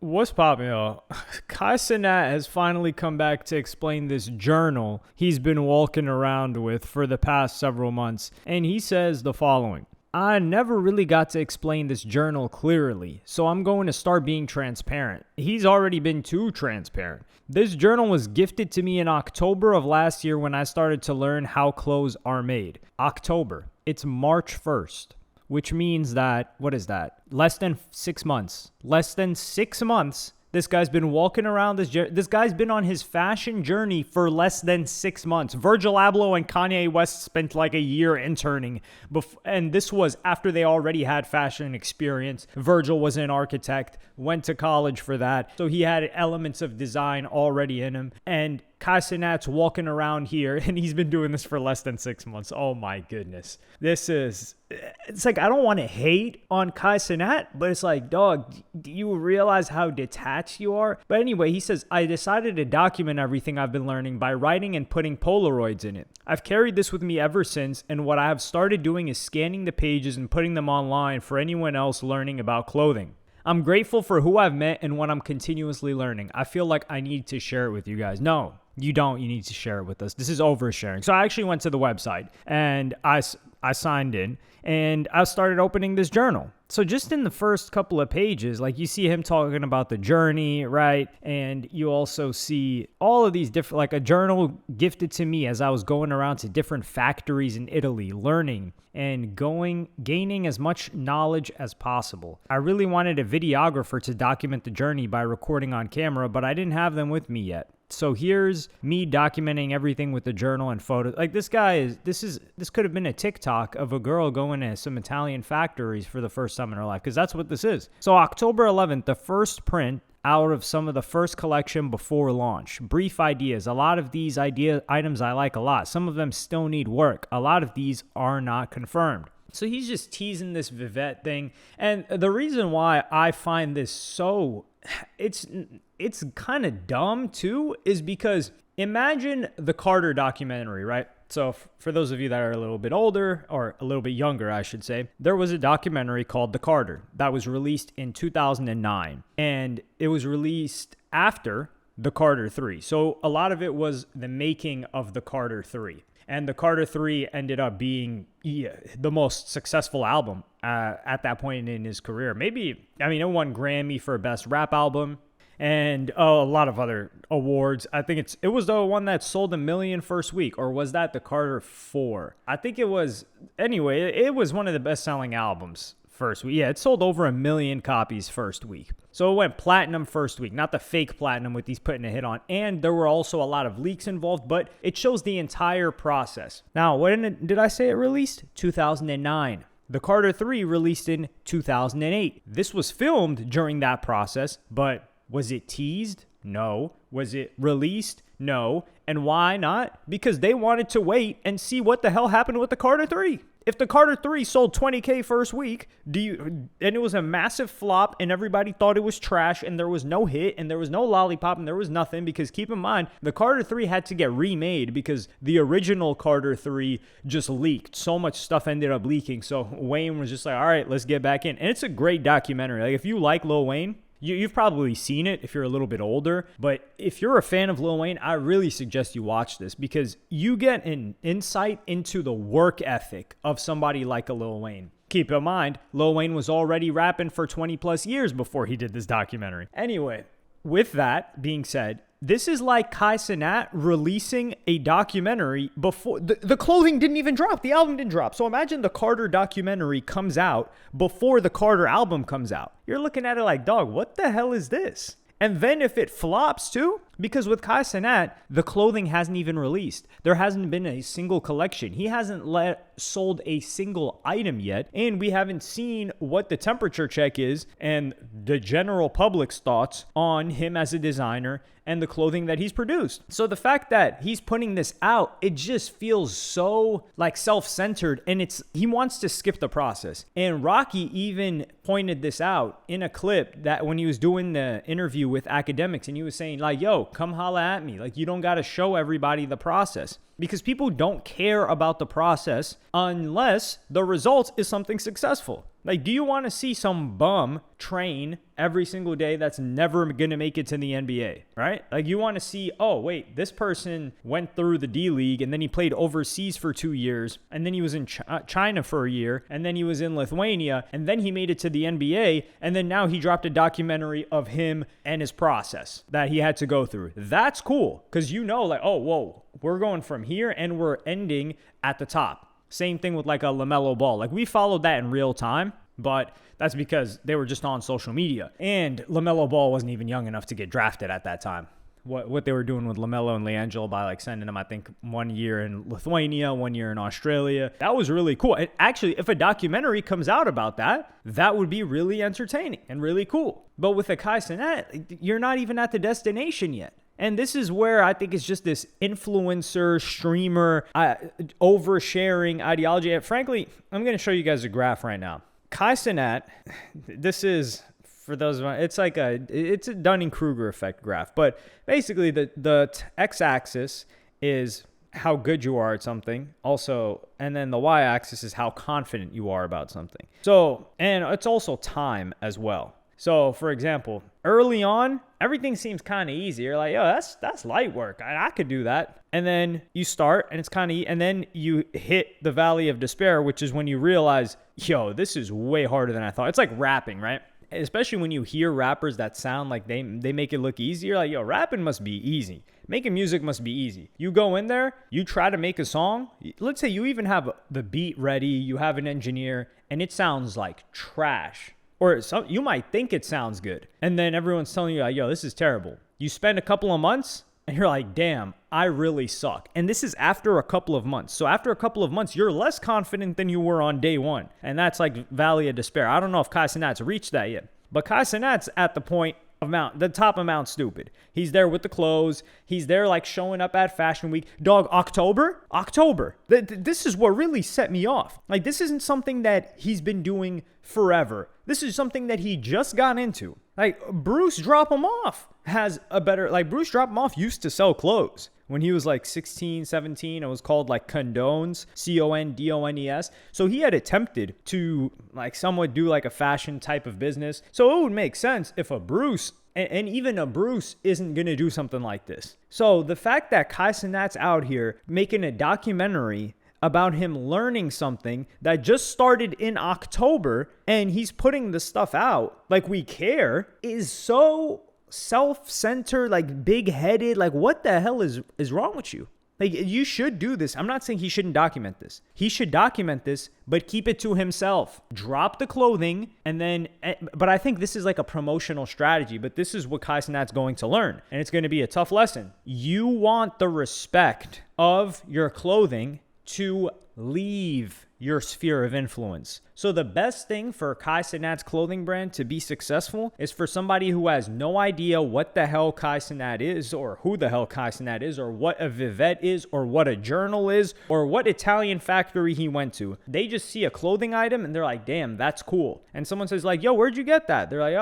What's poppin', yo? Kai Cenat has finally come back to explain this journal he's been walking around with for the past several months, and he says the following. I never really got to explain this journal clearly, so I'm going to start being transparent. He's already been too transparent. This journal was gifted to me in October of last year when I started to learn how clothes are made. October. It's March 1st. Which means that, what is that? Less than 6 months. Less than 6 months. This guy's been walking around this guy's been on his fashion journey for less than 6 months. Virgil Abloh and Kanye West spent like a year interning. And this was after they already had fashion experience. Virgil was an architect, went to college for that. So he had elements of design already in him. And Kai Cenat's walking around here, and he's been doing this for less than 6 months. Oh my goodness. It's like, I don't want to hate on Kai Cenat, but it's like, dog, do you realize how detached you are? But anyway, he says, I decided to document everything I've been learning by writing and putting Polaroids in it. I've carried this with me ever since, and what I have started doing is scanning the pages and putting them online for anyone else learning about clothing. I'm grateful for who I've met and what I'm continuously learning. I feel like I need to share it with you guys. No, you don't. You need to share it with us. This is oversharing. So I actually went to the website and I signed in and I started opening this journal. So just in the first couple of pages, like you see him talking about the journey, right? And you also see all of these different, like a journal gifted to me as I was going around to different factories in Italy, learning and gaining as much knowledge as possible. I really wanted a videographer to document the journey by recording on camera, but I didn't have them with me yet. So here's me documenting everything with the journal and photos. Like this could have been a TikTok of a girl going to some Italian factories for the first time in her life, because that's what this is. So October 11th, the first print out of some of the first collection before launch. Brief ideas. A lot of these items I like a lot. Some of them still need work. A lot of these are not confirmed. So he's just teasing this Vivette thing. And the reason why I find this so... It's kind of dumb too, is because imagine the Carter documentary, right? So for those of you that are a little bit older, or a little bit younger, I should say, there was a documentary called The Carter that was released in 2009. And it was released after The Carter 3. So a lot of it was the making of The Carter 3. And The Carter 3 ended up being the most successful album at that point in his career. It won Grammy for Best Rap Album and a lot of other awards. I think it was the one that sold 1 million first week, or was that The Carter 4? I think it was. Anyway, it was one of the best-selling albums first week. Yeah, it sold over 1 million copies first week. So it went platinum first week, not the fake platinum with these putting a hit on. And there were also a lot of leaks involved, but it shows the entire process. Now, when did I say it released? 2009. The Carter 3 released in 2008. This was filmed during that process, but was it teased? No. Was it released? No. And why not? Because they wanted to wait and see what the hell happened with the Carter 3. If the Carter 3 sold 20K first week, and it was a massive flop and everybody thought it was trash and there was no hit and there was no lollipop and there was nothing, because keep in mind, the Carter 3 had to get remade because the original Carter 3 just leaked. So much stuff ended up leaking. So Wayne was just like, all right, let's get back in. And it's a great documentary. Like, if you like Lil Wayne, you've probably seen it if you're a little bit older, but if you're a fan of Lil Wayne, I really suggest you watch this, because you get an insight into the work ethic of somebody like a Lil Wayne. Keep in mind, Lil Wayne was already rapping for 20 plus years before he did this documentary. Anyway, with that being said, this is like Kai Cenat releasing a documentary before the clothing didn't even drop. The album didn't drop. So imagine the Carter documentary comes out before the Carter album comes out. You're looking at it like, dog, what the hell is this? And then if it flops too, because with Kai Cenat, the clothing hasn't even released. There hasn't been a single collection. He hasn't sold a single item yet. And we haven't seen what the temperature check is and the general public's thoughts on him as a designer and the clothing that he's produced. So the fact that he's putting this out, it just feels so like self-centered, and he wants to skip the process. And Rocky even pointed this out in a clip that when he was doing the interview with academics, and he was saying like, yo, come holla at me. Like, you don't got to show everybody the process. because people don't care about the process unless the result is something successful. Like, do you want to see some bum train every single day that's never going to make it to the NBA, right? Like, you want to see, oh, wait, this person went through the D League and then he played overseas for 2 years and then he was in China for a year and then he was in Lithuania and then he made it to the NBA and then now he dropped a documentary of him and his process that he had to go through. That's cool because you know, like, oh, whoa, we're going from here and we're ending at the top. Same thing with like a LaMelo Ball. Like, we followed that in real time, but that's because they were just on social media. And LaMelo Ball wasn't even young enough to get drafted at that time. What they were doing with LaMelo and LiAngelo by like sending him, I think, 1 year in Lithuania, 1 year in Australia. That was really cool. And actually, if a documentary comes out about that, that would be really entertaining and really cool. But with a Kai Cenat, you're not even at the destination yet. And this is where I think it's just this influencer, streamer, oversharing ideology. And frankly, I'm going to show you guys a graph right now. Kai Cenat, this is, for those of you, it's a Dunning-Kruger effect graph. But basically, the x-axis is how good you are at something. Also, and then the y-axis is how confident you are about something. So, and it's also time as well. So, for example, early on, everything seems kind of easy. You're like, yo, that's light work. I could do that. And then you start, and it's kind of, and then you hit the valley of despair, which is when you realize, yo, this is way harder than I thought. It's like rapping, right? Especially when you hear rappers that sound like they make it look easy. You're like, yo, rapping must be easy. Making music must be easy. You go in there, you try to make a song. Let's say you even have the beat ready, you have an engineer, and it sounds like trash. Or you might think it sounds good. And then everyone's telling you, like, yo, this is terrible. You spend a couple of months and you're like, damn, I really suck. And this is after a couple of months. So after a couple of months, you're less confident than you were on day one. And that's like valley of despair. I don't know if Kai Cenat's reached that yet. But Kai Cenat's at the point of the top of Mount Stupid. He's there with the clothes. He's there like showing up at Fashion Week. Dog, October. This is what really set me off. Like, this isn't something that he's been doing forever. This is something that he just got into. Like, Bruce Drop 'Em Off has a better, like, Bruce Drop 'Em Off used to sell clothes. When he was like 16, 17, it was called like Condones, Condones. So he had attempted to like somewhat do like a fashion type of business. So it would make sense if a Bruce, and even a Bruce, isn't going to do something like this. So the fact that Kai Cenat's out here making a documentary about him learning something that just started in October and he's putting the stuff out like we care is so self-centered, like big-headed. Like, what the hell is wrong with you? Like, you should do this. I'm not saying he shouldn't document this. He should document this, but keep it to himself. Drop the clothing, and then, but I think this is like a promotional strategy, but this is what Kai Cenat's going to learn, and it's going to be a tough lesson. You want the respect of your clothing to leave your sphere of influence. So the best thing for Kai Cenat's clothing brand to be successful is for somebody who has no idea what the hell Kai Cenat is, or who the hell Kai Cenat is, or what a Vivette is, or what a journal is, or what Italian factory he went to. They just see a clothing item and they're like, damn, that's cool. And someone says like, yo, where'd you get that? They're like, oh,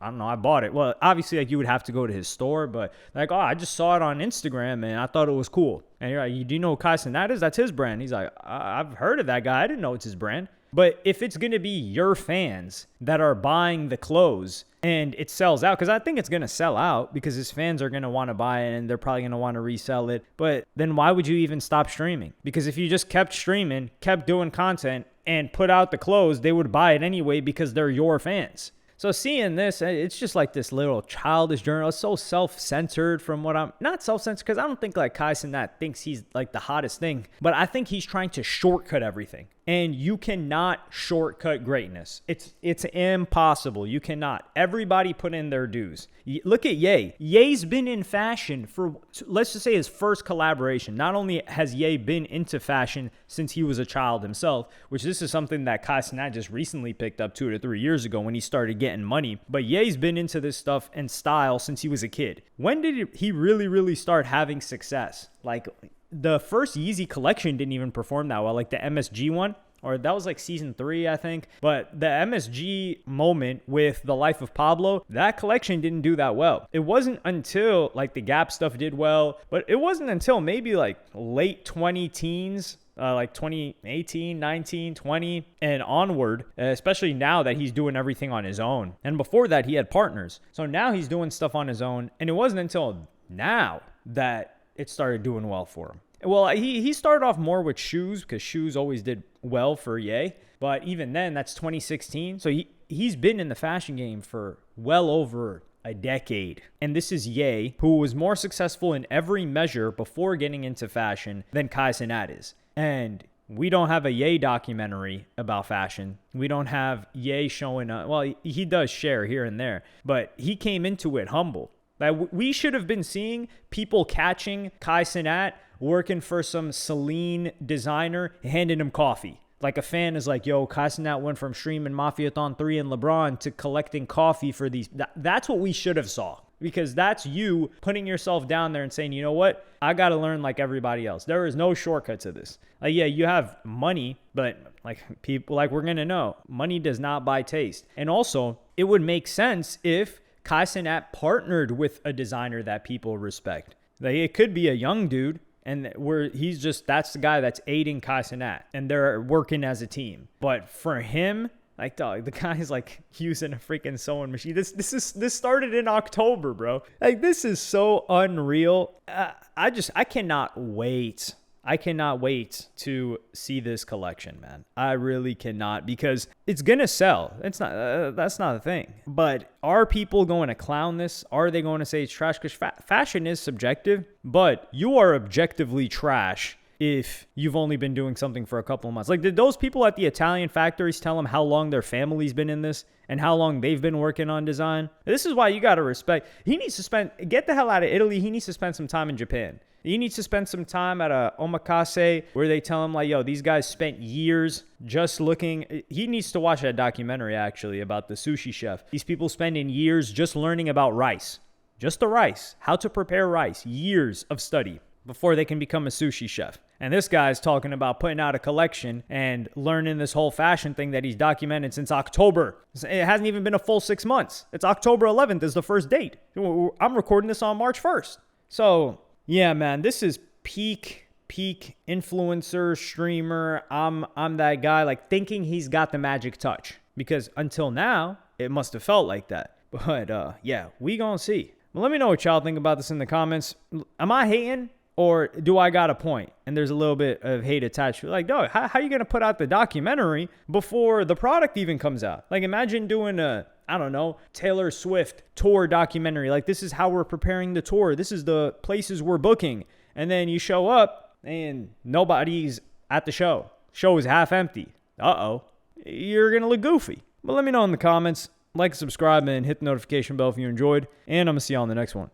I don't know, I bought it. Well, obviously, like, you would have to go to his store, but like, oh, I just saw it on Instagram and I thought it was cool. And you're like, do you know who Kai Cenat is? That's his brand. He's like, I've heard of that guy. I didn't know it's his brand. But if it's going to be your fans that are buying the clothes and it sells out, because I think it's going to sell out because his fans are going to want to buy it and they're probably going to want to resell it. But then why would you even stop streaming? Because if you just kept streaming, kept doing content, and put out the clothes, they would buy it anyway because they're your fans. So seeing this, it's just like this little childish journal. It's so self-centered from what I'm... Not self-centered because I don't think like Kai Cenat thinks he's like the hottest thing. But I think he's trying to shortcut everything. And you cannot shortcut greatness. It's impossible. You cannot. Everybody put in their dues. Look at Ye. Ye's been in fashion for, let's just say, his first collaboration. Not only has Ye been into fashion since he was a child himself, which this is something that Kai Cenat just recently picked up 2 to 3 years ago when he started getting money. But Ye's been into this stuff and style since he was a kid. When did he really start having success? Like, the first Yeezy collection didn't even perform that well. Like the MSG one, or that was like season 3, I think. But the MSG moment with The Life of Pablo, that collection didn't do that well. It wasn't until like the Gap stuff did well, but it wasn't until maybe like late 20 teens, like 2018, 19, 20, and onward, especially now that he's doing everything on his own. And before that, he had partners. So now he's doing stuff on his own. And it wasn't until now that it started doing well for him. Well, he started off more with shoes because shoes always did well for Ye. But even then, that's 2016. So he's been in the fashion game for well over a decade. And this is Ye, who was more successful in every measure before getting into fashion than Kai Cenat is. And we don't have a Ye documentary about fashion. We don't have Ye showing up. Well, he does share here and there, but he came into it humble. Like, we should have been seeing people catching Kai Cenat working for some Celine designer, handing him coffee. Like a fan is like, yo, Kai Cenat went from streaming Mafiathon 3 and LeBron to collecting coffee for these. That's what we should have saw. Because that's you putting yourself down there and saying, you know what? I got to learn like everybody else. There is no shortcut to this. Like, yeah, you have money, but like people, like we're going to know, money does not buy taste. And also, it would make sense if Kai Cenat partnered with a designer that people respect. Like, it could be a young dude, and that's the guy that's aiding Kai Cenat, and they're working as a team. But for him, like, dog, the guy's like using a freaking sewing machine. This started in October, bro. Like, this is so unreal. I cannot wait. I cannot wait to see this collection, man. I really cannot, because it's gonna sell. It's not. That's not a thing. But are people going to clown this? Are they going to say it's trash? Because fashion is subjective, but you are objectively trash if you've only been doing something for a couple of months. Like, did those people at the Italian factories tell them how long their family's been in this and how long they've been working on design? This is why you got to respect. He needs to get the hell out of Italy. He needs to spend some time in Japan. He needs to spend some time at a omakase where they tell him, like, yo, these guys spent years just looking. He needs to watch that documentary, actually, about the sushi chef. These people spending years just learning about rice. Just the rice. How to prepare rice. Years of study before they can become a sushi chef. And this guy's talking about putting out a collection and learning this whole fashion thing that he's documented since October. It hasn't even been a full 6 months. It's October 11th is the first date. I'm recording this on March 1st. So, yeah, man, this is peak influencer, streamer. I'm that guy, like, thinking he's got the magic touch. Because until now, it must have felt like that. But, yeah, we gonna see. Well, let me know what y'all think about this in the comments. Am I hating? Or do I got a point? And there's a little bit of hate attached to it. Like, dog, how are you going to put out the documentary before the product even comes out? Like, imagine doing a, I don't know, Taylor Swift tour documentary. Like, this is how we're preparing the tour. This is the places we're booking. And then you show up and nobody's at the show. Show is half empty. Uh-oh. You're going to look goofy. But let me know in the comments. Like, subscribe, and hit the notification bell if you enjoyed. And I'm going to see you on the next one.